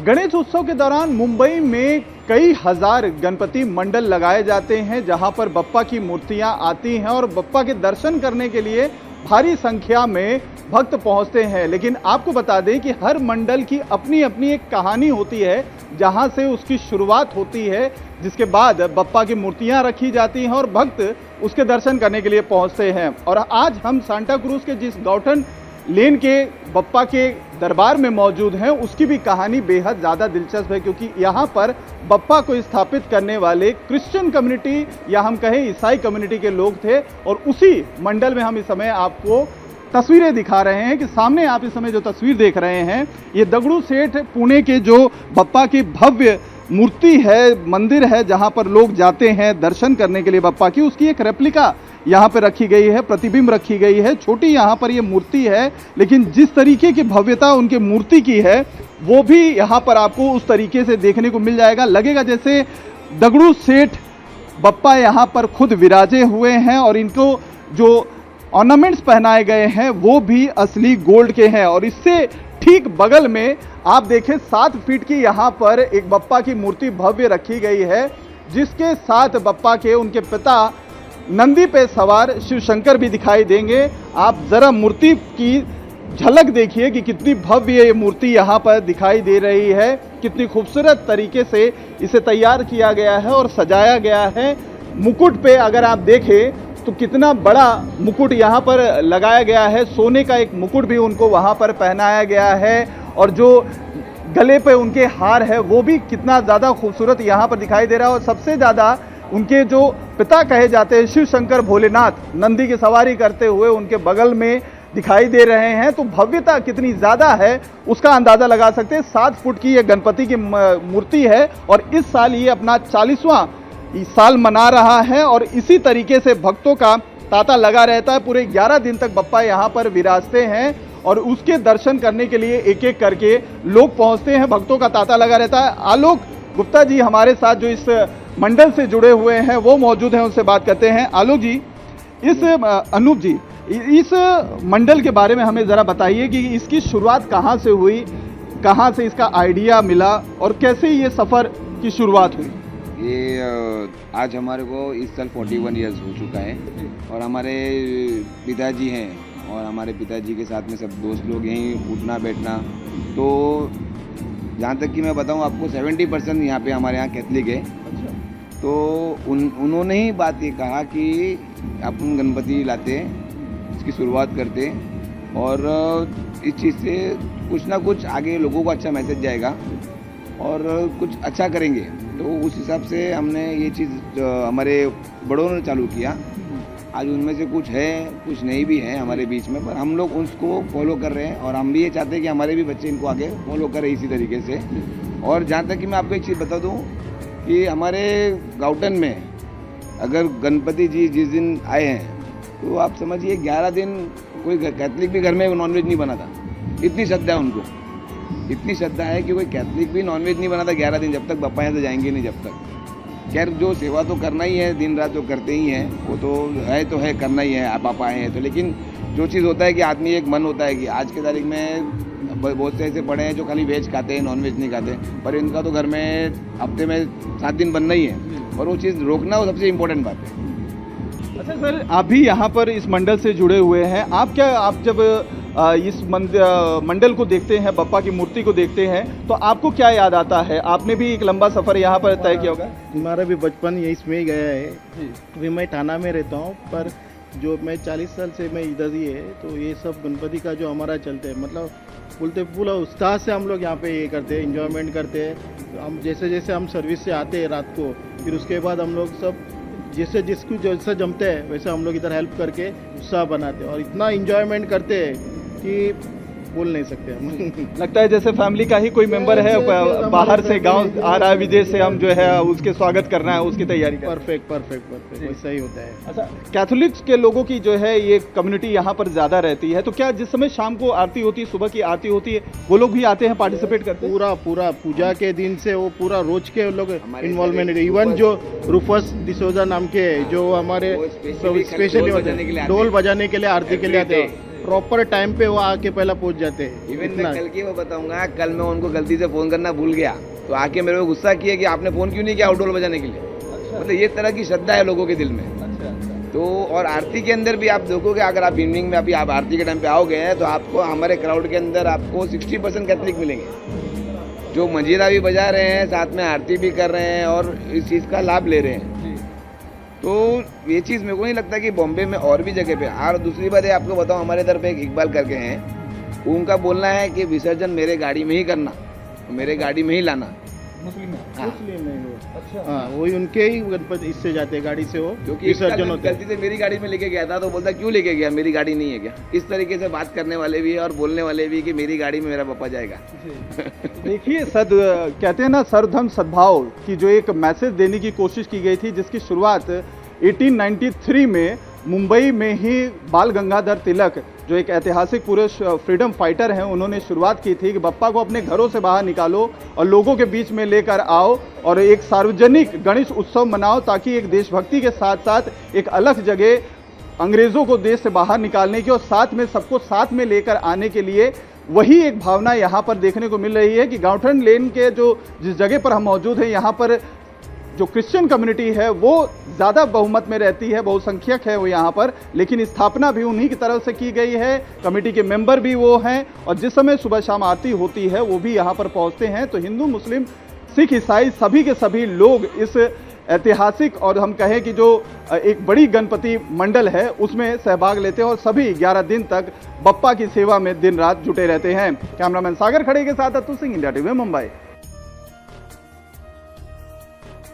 गणेश उत्सव के दौरान मुंबई में कई हजार गणपति मंडल लगाए जाते हैं, जहां पर बप्पा की मूर्तियां आती हैं और बप्पा के दर्शन करने के लिए भारी संख्या में भक्त पहुंचते हैं। लेकिन आपको बता दें कि हर मंडल की अपनी अपनी एक कहानी होती है, जहां से उसकी शुरुआत होती है, जिसके बाद बप्पा की मूर्तियां रखी जाती हैं और भक्त उसके दर्शन करने के लिए पहुंचते हैं। और आज हम सांता क्रूज के जिस गौठन लेन के बप्पा के दरबार में मौजूद हैं, उसकी भी कहानी बेहद ज़्यादा दिलचस्प है, क्योंकि यहाँ पर बप्पा को स्थापित करने वाले क्रिश्चियन कम्युनिटी या हम कहें ईसाई कम्युनिटी के लोग थे। और उसी मंडल में हम इस समय आपको तस्वीरें दिखा रहे हैं कि सामने आप इस समय जो तस्वीर देख रहे हैं, ये दगड़ू सेठ पुणे के जो बप्पा की भव्य मूर्ति है, मंदिर है, जहाँ पर लोग जाते हैं दर्शन करने के लिए बप्पा की, उसकी एक रेप्लिका यहाँ पे रखी गई है, प्रतिबिंब रखी गई है। छोटी यहाँ पर ये मूर्ति है, लेकिन जिस तरीके की भव्यता उनके मूर्ति की है, वो भी यहाँ पर आपको उस तरीके से देखने को मिल जाएगा। लगेगा जैसे दगड़ू सेठ बप्पा यहाँ पर खुद विराजे हुए हैं और इनको जो ऑर्नामेंट्स पहनाए गए हैं वो भी असली गोल्ड के हैं। और इससे ठीक बगल में आप देखें 7 फीट की यहाँ पर एक बप्पा की मूर्ति भव्य रखी गई है, जिसके साथ बप्पा के उनके पिता नंदी पे सवार शिव शंकर भी दिखाई देंगे। आप जरा मूर्ति की झलक देखिए कि कितनी भव्य ये मूर्ति यहाँ पर दिखाई दे रही है, कितनी खूबसूरत तरीके से इसे तैयार किया गया है और सजाया गया है। मुकुट पे अगर आप देखें तो कितना बड़ा मुकुट यहाँ पर लगाया गया है, सोने का एक मुकुट भी उनको वहाँ पर पहनाया गया है। और जो गले पे उनके हार है वो भी कितना ज़्यादा खूबसूरत यहाँ पर दिखाई दे रहा है। और सबसे ज़्यादा उनके जो पिता कहे जाते हैं शिव शंकर भोलेनाथ नंदी की सवारी करते हुए उनके बगल में दिखाई दे रहे हैं। तो भव्यता कितनी ज़्यादा है उसका अंदाज़ा लगा सकते हैं। 7 फुट की ये गणपति की मूर्ति है और इस साल ये अपना 40वां साल मना रहा है। और इसी तरीके से भक्तों का तांता लगा रहता है। पूरे 11 दिन तक बप्पा यहाँ पर विराजते हैं और उसके दर्शन करने के लिए एक एक करके लोग पहुँचते हैं, भक्तों का तांता लगा रहता है। आलोक गुप्ता जी हमारे साथ जो इस मंडल से जुड़े हुए हैं वो मौजूद हैं, उनसे बात करते हैं। आलोक जी, अनूप जी, इस मंडल के बारे में हमें ज़रा बताइए कि इसकी शुरुआत कहाँ से हुई, कहाँ से इसका आइडिया मिला और कैसे ये सफ़र की शुरुआत हुई? ये आज हमारे को इस साल 41 ईयर्स हो चुका है और हमारे पिताजी हैं और हमारे पिताजी के साथ में सब दोस्त लोग यहीं उठना बैठना। तो जहाँ तक कि मैं बताऊँ आपको 70% यहाँ पे हमारे यहाँ कैथलिक है। तो उन्होंने ही बात ये कहा कि अपन गणपति लाते, इसकी शुरुआत करते और इस चीज़ से कुछ ना कुछ आगे लोगों को अच्छा मैसेज जाएगा और कुछ अच्छा करेंगे। तो उस हिसाब से हमने ये चीज़ हमारे बड़ों ने चालू किया। आज उनमें से कुछ है, कुछ नहीं भी है हमारे बीच में, पर हम लोग उसको फॉलो कर रहे हैं और हम भी ये चाहते हैं कि हमारे भी बच्चे इनको आगे फॉलो करें इसी तरीके से। और जहाँ तक कि मैं आपको एक चीज़ बता दूँ कि हमारे गाउटन में अगर गणपति जी जिस दिन आए हैं तो आप समझिए 11 दिन कोई कैथलिक भी घर में नॉनवेज नहीं बना था। इतनी श्रद्धा है उनको, इतनी श्रद्धा है कि कोई कैथलिक भी नॉनवेज नहीं बना था 11 दिन, जब तक बप्पा यहाँ से जाएंगे नहीं जब तक। खैर जो सेवा तो करना ही है, दिन रात जो करते ही हैं, वो तो है करना ही है, आप आए हैं तो। लेकिन जो चीज़ होता है कि आदमी एक मन होता है कि आज के तारीख में बहुत से ऐसे पड़े हैं जो खाली वेज खाते हैं, नॉन वेज नहीं खाते, पर इनका तो घर में हफ्ते में 7 दिन बनना ही है और वो चीज़ रोकना वो सबसे इम्पोर्टेंट बात है। अच्छा सर, आप भी यहाँ पर इस मंडल से जुड़े हुए हैं, आप जब इस मंडल को देखते हैं, बप्पा की मूर्ति को देखते हैं, तो आपको क्या याद आता है? आपने भी एक लंबा सफ़र यहाँ पर तय किया होगा। हमारा भी बचपन इसमें ही गया है। अभी मैं थाना में रहता हूँ, पर जो मैं 40 साल से मैं इधर ही है। तो ये सब गणपति का जो हमारा चलते हैं, मतलब बोलते पूरा उत्साह से हम लोग यहाँ पे ये करते हैं, इंजॉयमेंट करते हैं। हम जैसे हम सर्विस से आते हैं रात को, फिर उसके बाद हम लोग सब जिसको जैसा जमते हैं वैसे हम लोग इधर हेल्प करके उत्साह बनाते हैं और इतना इंजॉयमेंट करते हैं कि बोल नहीं सकते हम। लगता है जैसे फैमिली का ही कोई मेंबर है, बाहर से गांव आ रहा है, विदेश से, हम जो है उसके स्वागत करना है, उसकी तैयारी करना है। परफेक्ट वैसा ही होता है। अच्छा, कैथोलिक्स के लोगों की जो है ये कम्युनिटी यहाँ पर ज़्यादा रहती है, तो क्या जिस समय शाम को आरती होती है, सुबह की आरती होती है, वो लोग भी आते हैं, पार्टिसिपेट करते हैं? पूरा पूजा के दिन से वो पूरा रोज के लोग इन्वॉल्वमेंट। इवन जो रूफस डिसोजा नाम के जो हमारे स्पेशली ढोल बजाने के लिए आरती के लिए आते हैं, प्रॉपर टाइम पे वो आके पहला पहुंच जाते हैं। इवन इतना मैं कल की वो बताऊंगा, कल मैं उनको गलती से फ़ोन करना भूल गया तो आके मेरे को गुस्सा किया कि आपने फ़ोन क्यों नहीं किया आउटडोर बजाने के लिए। मतलब ये तरह की श्रद्धा है लोगों के दिल में। तो और आरती के अंदर भी आप देखोगे, अगर आप इवनिंग में अभी आप आरती के टाइम पे आओगे तो आपको हमारे क्राउड के अंदर आपको 60% कैथलिक मिलेंगे, जो मंजीरा भी बजा रहे हैं, साथ में आरती भी कर रहे हैं और इस चीज़ का लाभ ले रहे हैं। तो ये चीज़ मेरे को नहीं लगता कि बॉम्बे में और भी जगह पे। और दूसरी बात है आपको बताऊँ, हमारे इधर पे एक इकबाल करके हैं, उनका बोलना है कि विसर्जन मेरे गाड़ी में ही करना, मेरे गाड़ी में ही लाना। मुस्लिम है। हाँ। मुस्लिम है वो। अच्छा। हाँ, वही उनके ही गणपति इससे जाते हैं, गाड़ी से वो क्योंकि विसर्जन होता है। गलती से मेरी गाड़ी में लेके गया था तो बोलता क्यों लेके गया, मेरी गाड़ी नहीं है क्या। इस तरीके से बात करने वाले भी है और बोलने वाले भी कि मेरी गाड़ी में मेरा पापा जाएगा। देखिए कहते हैं ना, सर्वधर्म सद्भाव की जो एक मैसेज देने की कोशिश की गई थी, जिसकी शुरुआत 1893 में मुंबई में ही बाल गंगाधर तिलक, जो एक ऐतिहासिक पूरे फ्रीडम फाइटर हैं, उन्होंने शुरुआत की थी कि बप्पा को अपने घरों से बाहर निकालो और लोगों के बीच में लेकर आओ और एक सार्वजनिक गणेश उत्सव मनाओ, ताकि एक देशभक्ति के साथ साथ एक अलग जगह अंग्रेजों को देश से बाहर निकालने की और साथ में सबको साथ में लेकर आने के लिए। वही एक भावना यहाँ पर देखने को मिल रही है कि गाउठन लेन के जिस जगह पर हम मौजूद हैं, यहाँ पर जो क्रिश्चियन कम्युनिटी है वो ज़्यादा बहुमत में रहती है, बहुसंख्यक है वो यहाँ पर, लेकिन स्थापना भी उन्हीं की तरफ से की गई है, कमेटी के मेंबर भी वो हैं और जिस समय सुबह शाम आरती होती है वो भी यहाँ पर पहुँचते हैं। तो हिंदू, मुस्लिम, सिख, ईसाई सभी के सभी लोग इस ऐतिहासिक और हम कहें कि जो एक बड़ी गणपति मंडल है उसमें सहभाग लेते हैं और सभी 11 दिन तक बप्पा की सेवा में दिन रात जुटे रहते हैं। कैमरामैन सागर खड़े के साथ अतुल सिंह, इंडिया टीवी मुंबई।